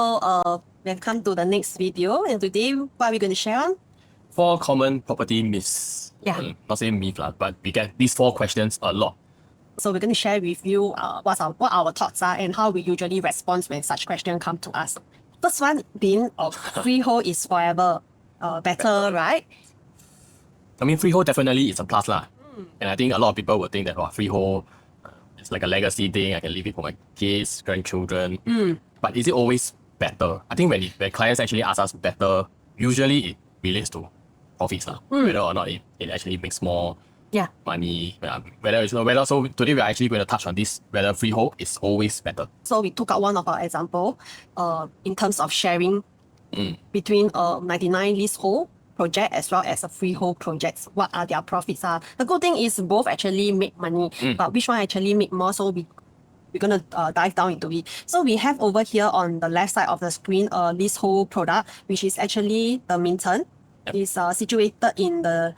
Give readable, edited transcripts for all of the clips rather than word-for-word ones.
We have come to the next video, and today what are we going to share on? 4 common property myths. Yeah. Not saying myth, but we get these 4 questions a lot. So we're going to share with you what our thoughts are and how we usually respond when such questions come to us. First one being freehold is forever better, right? I mean, freehold definitely is a plus lah. And I think a lot of people would think that freehold it's like a legacy thing. I can leave it for my kids, grandchildren. But is it always better? I think when clients actually ask us better, usually it relates to profits lah. Whether or not it actually makes more money. So today we're actually going to touch on this, whether freehold is always better. So we took out one of our example in terms of sharing between 99 leasehold project as well as a freehold projects. What are their profits are? The good thing is both actually make money, but which one actually make more? So we're gonna dive down into it. So we have over here on the left side of the screen a leasehold product, which is actually the Minton. It's situated in the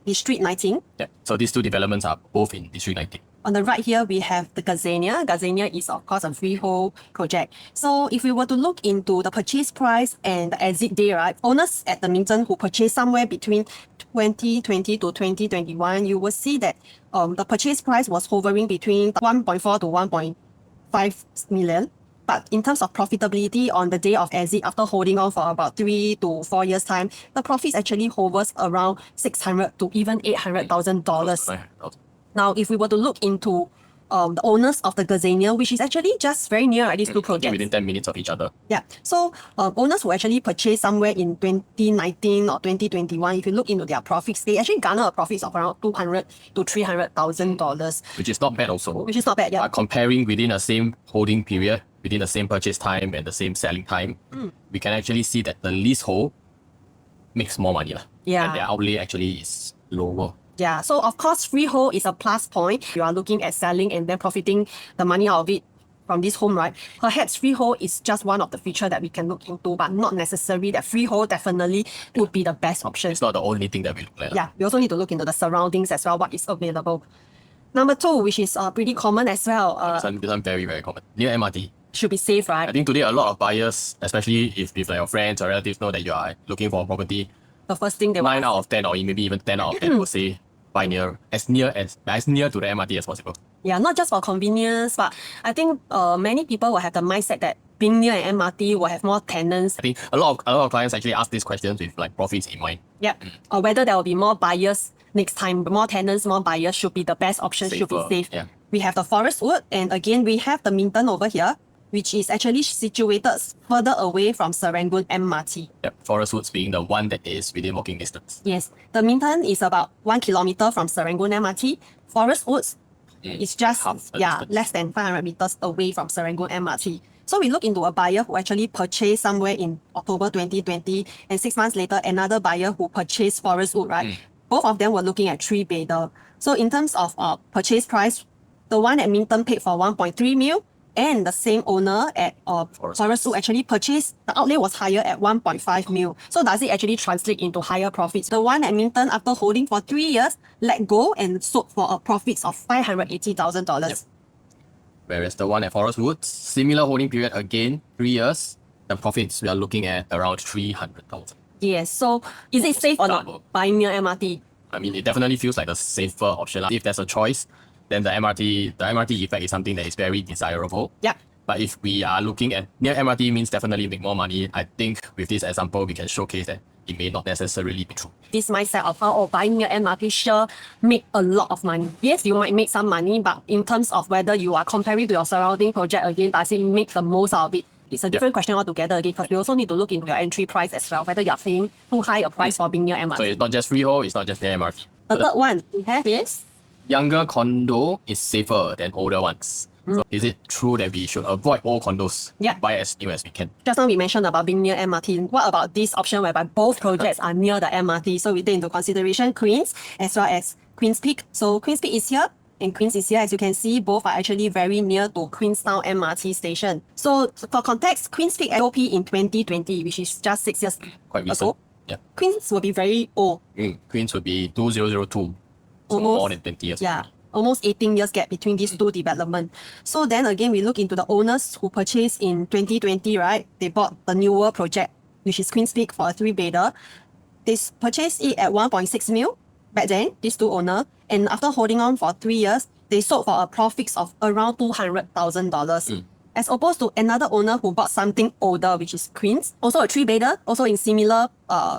District 19. Yeah. So these 2 developments are both in District 19. On the right here, we have the Gazania. Gazania is, of course, a freehold project. So if we were to look into the purchase price and the exit day, right, owners at the Minton who purchased somewhere between 2020 to 2021, you will see that the purchase price was hovering between 1.4 to 1.5 million. But in terms of profitability on the day of exit, after holding on for about 3 to 4 years' time, the profits actually hovers around $600 to even $800,000. Now, if we were to look into the owners of the Gazania, which is actually just very near these 2 projects. Within 10 minutes of each other. Yeah. So owners who actually purchased somewhere in 2019 or 2021, if you look into their profits, they actually garner a profits of around $200,000 to $300,000. Which is not bad also. Which is not bad, yeah. Comparing within the same holding period, within the same purchase time and the same selling time, we can actually see that the leasehold makes more money. Yeah. And their outlay actually is lower. Yeah, so of course, freehold is a plus point. You are looking at selling and then profiting the money out of it from this home, right? Perhaps freehold is just one of the features that we can look into, but not necessarily that freehold definitely would be the best option. It's not the only thing that we look at. Yeah, we also need to look into the surroundings as well, what is available. Number 2, which is pretty common as well. This one very, very common. Near MRT. Should be safe, right? I think today a lot of buyers, especially if like your friends or relatives know that you are looking for a property, the first thing they 9 out of 10 or maybe even 10 out of 10 will say buy as near to the MRT as possible. Yeah, not just for convenience, but I think many people will have the mindset that being near an MRT will have more tenants. I think a lot of clients actually ask these questions with like profits in mind. Yeah, or whether there will be more buyers next time. More tenants, more buyers should be the best option. Safer, should be safe. Yeah. We have the Forest Wood, and again we have the Minton over here, which is actually situated further away from Serangoon MRT. Yep, Forest Woods being the one that is within walking distance. Yes, the Minton is about 1 kilometer from Serangoon MRT. Forest Woods is just less than 500 meters away from Serangoon MRT. So we look into a buyer who actually purchased somewhere in October 2020, and 6 months later, another buyer who purchased Forest Wood, right? Both of them were looking at 3-bedder. So in terms of purchase price, the one at Minton paid for 1.3 mil, and the same owner at Forest Wood actually purchased, the outlay was higher at 1.5 mil. So does it actually translate into higher profits? The one at Minton, after holding for 3 years, let go and sold for a profits of $580,000. Yep. Whereas the one at Forest Woods, similar holding period again, 3 years, the profits we are looking at around 300,000. Yes, so is it safe or not buying near MRT? I mean, it definitely feels like the safer option. If there's a choice, then the MRT effect is something that is very desirable. Yeah. But if we are looking at near MRT means definitely make more money, I think with this example, we can showcase that it may not necessarily be true. This mindset of how buying near MRT sure make a lot of money. Yes, you might make some money, but in terms of whether you are comparing to your surrounding project again, does it make the most out of it? It's a different question altogether again, because we also need to look into your entry price as well, whether you're paying too high a price for being near MRT. So it's not just freehold, it's not just near MRT. The third one we have is younger condo is safer than older ones. So is it true that we should avoid old condos? Yeah. Buy as new as we can? Just now we mentioned about being near MRT. What about this option whereby both projects are near the MRT? So we take into consideration Queens as well as Queens Peak. So Queens Peak is here and Queens is here. As you can see, both are actually very near to Queenstown MRT station. So for context, Queens Peak LP in 2020, which is just 6 years Quite recent. ago. Yeah. Queens will be very old. Queens would be 2002. So Almost, more than 20 years. Yeah. almost 18 years gap between these two developments. So then again, we look into the owners who purchased in 2020, right? They bought the newer project, which is Queen's Peak for a 3-bedder. They purchased it at 1.6 mil back then, these two owners. And after holding on for 3 years, they sold for a profit of around $200,000. As opposed to another owner who bought something older, which is Queens, also a 3-bedder, also in similar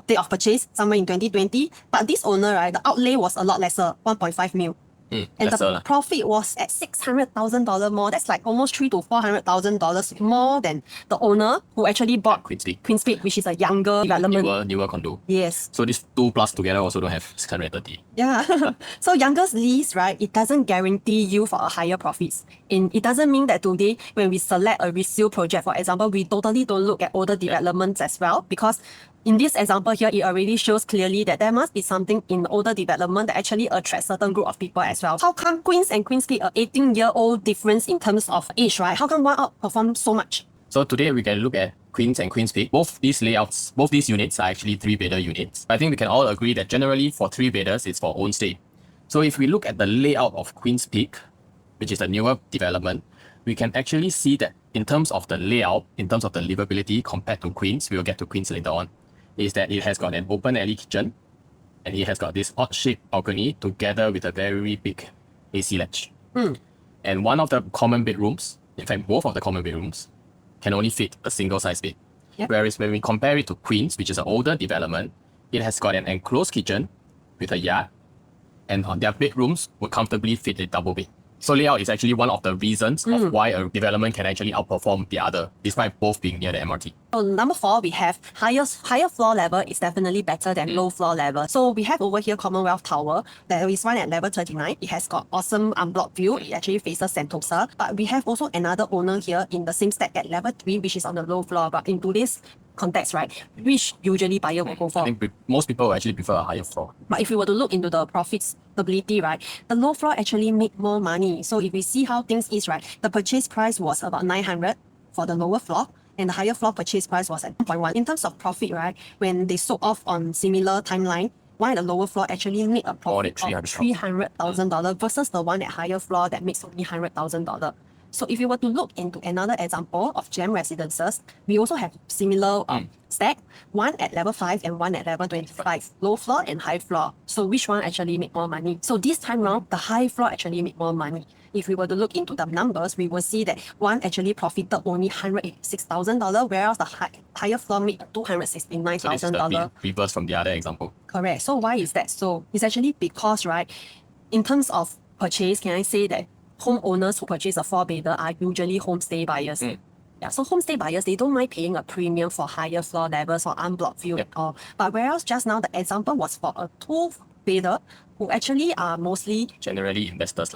date of purchase, somewhere in 2020. But this owner, right, the outlay was a lot lesser, 1.5 mil. And the profit was at $600,000 more. That's like almost $300,000 to $400,000 more than the owner who actually bought Queen's Peak, which is a younger development. Newer condo. Yes. So these two plus together also don't have 630. Yeah. So youngest lease, right, it doesn't guarantee you for a higher profits. And it doesn't mean that today when we select a resale project, for example, we totally don't look at older developments as well, because in this example here, it already shows clearly that there must be something in older development that actually attracts certain group of people as well. How come Queens and Queen's Peak, 18-year-old difference in terms of age, right? How come one outperform so much? So today we can look at Queens and Queen's Peak. Both these layouts, both these units are actually 3-bedder units. I think we can all agree that generally for 3-bedders, it's for own stay. So if we look at the layout of Queen's Peak, which is a newer development, we can actually see that in terms of the layout, in terms of the livability compared to Queens, we will get to Queens later on, is that it has got an open alley kitchen and it has got this odd-shaped balcony together with a very big AC latch. And one of the common bedrooms, in fact both of the common bedrooms, can only fit a single-size bed. Whereas when we compare it to Queens, which is an older development, it has got an enclosed kitchen with a yard, and their bedrooms would comfortably fit a double bed. So layout is actually one of the reasons of why a development can actually outperform the other, despite both being near the MRT. So number 4, we have higher floor level is definitely better than low floor level. So we have over here Commonwealth Tower. There is one at level 39. It has got awesome unblocked view. It actually faces Sentosa. But we have also another owner here in the same stack at level 3, which is on the low floor. But in today's context, right, which usually buyer will go for? I think most people will actually prefer a higher floor. But if we were to look into the profitability, right, the low floor actually make more money. So if we see how things is, right, the purchase price was about 900 for the lower floor, and the higher floor purchase price was at 1.1. In terms of profit, right, when they sold off on similar timeline, one at the lower floor actually made a profit of $300,000 versus the one at higher floor that makes only $100,000. So if you were to look into another example of gem residences, we also have similar stack, one at level 5 and one at level 25, low floor and high floor. So which one actually make more money? So this time round, the high floor actually make more money. If we were to look into the numbers, we will see that one actually profited only $186,000, whereas the higher floor made $269,000. So this is the reverse from the other example. Correct. So why is that so? It's actually because, right, in terms of purchase, can I say that homeowners who purchase a 4-bedder are usually homestay buyers. Yeah, so homestay buyers, they don't mind paying a premium for higher floor levels or unblocked view at all. But whereas just now the example was for a 2-bedder who actually are mostly generally investors.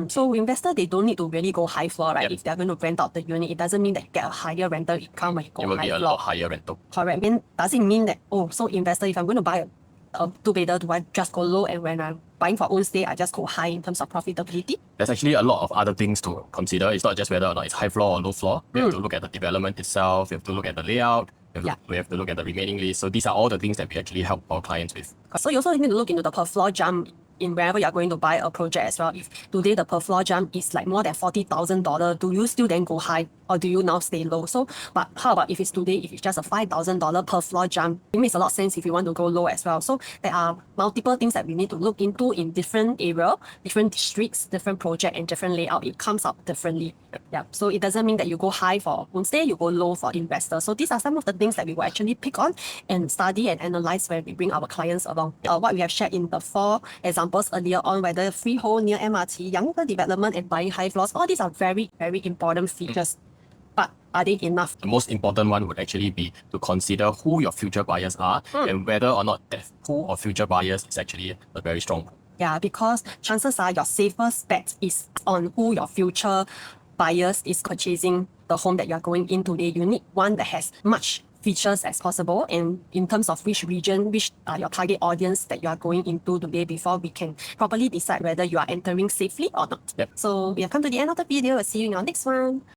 So investors, they don't need to really go high floor, right? If they're going to rent out the unit, it doesn't mean that you get a higher rental income when you go high floor. It will be a lot higher rental. Correct. Does it mean that, so investor, if I'm going to buy a 2-bedder, do I just go low, and when I'm buying for own stay, I just go high in terms of profitability? There's actually a lot of other things to consider. It's not just whether or not it's high floor or low floor. We have to look at the development itself. We have to look at the layout. We have to look at the remaining lease. So these are all the things that we actually help our clients with. So you also need to look into the per floor jump in wherever you're going to buy a project as well. If today the per floor jump is like more than $40,000, do you still then go high, or do you now stay low? So, but how about if it's today, if it's just a $5,000 per floor jump, it makes a lot of sense if you want to go low as well. So there are multiple things that we need to look into in different area, different districts, different project, and different layout. It comes out differently. Yeah. So it doesn't mean that you go high for homestay, you go low for investors. So these are some of the things that we will actually pick on and study and analyze when we bring our clients along. What we have shared in the 4 examples earlier on, whether freehold, near MRT, younger development, and buying high floors, all these are very, very important features. But are they enough? The most important one would actually be to consider who your future buyers are and whether or not that pool of future buyers is actually a very strong pool. Yeah, because chances are your safest bet is on who your future buyers is purchasing the home that you're going into. You need one that has much features as possible, and in terms of which region, which are your target audience that you are going into today, before we can properly decide whether you are entering safely or not. So we have come to the end of the video. We'll see you in our next one.